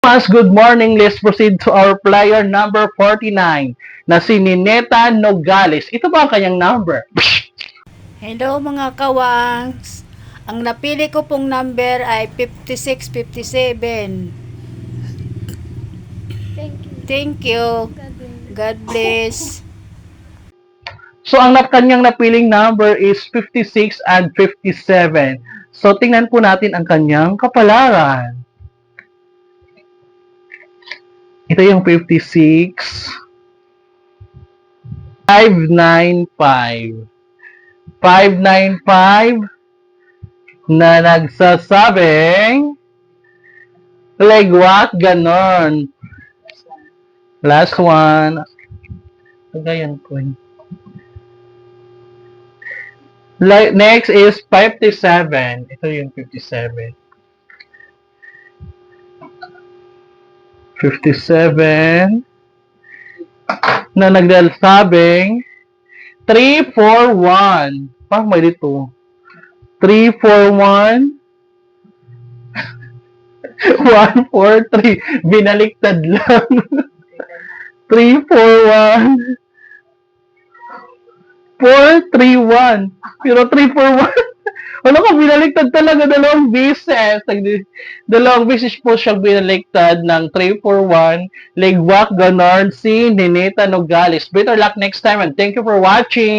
Mas good morning. Let's proceed to our player number 49 na si Nineta Nogales. Ito ba ang kanyang number? Hello mga kawangs. Ang napili ko pong number ay 5657. Thank you. God bless. So ang kanyang napiling number is 56 and 57. So tingnan po natin ang kanyang kapalaran. Ito yung 56. 595. 595 na nagsasabing legwak ganon. Last one. Ganyan po. Next is 57. Ito yung 57. 57 na nagsasabing 341. Parang may dito. 341 143. Binaliktad lang. 341 431. Pero 341. Wala ko, binaliktad talaga dalawang beses. Dalawang beses po siyang binaliktad ng 341. Legwak Ganon si Nineta Nogales. Better luck next time and thank you for watching.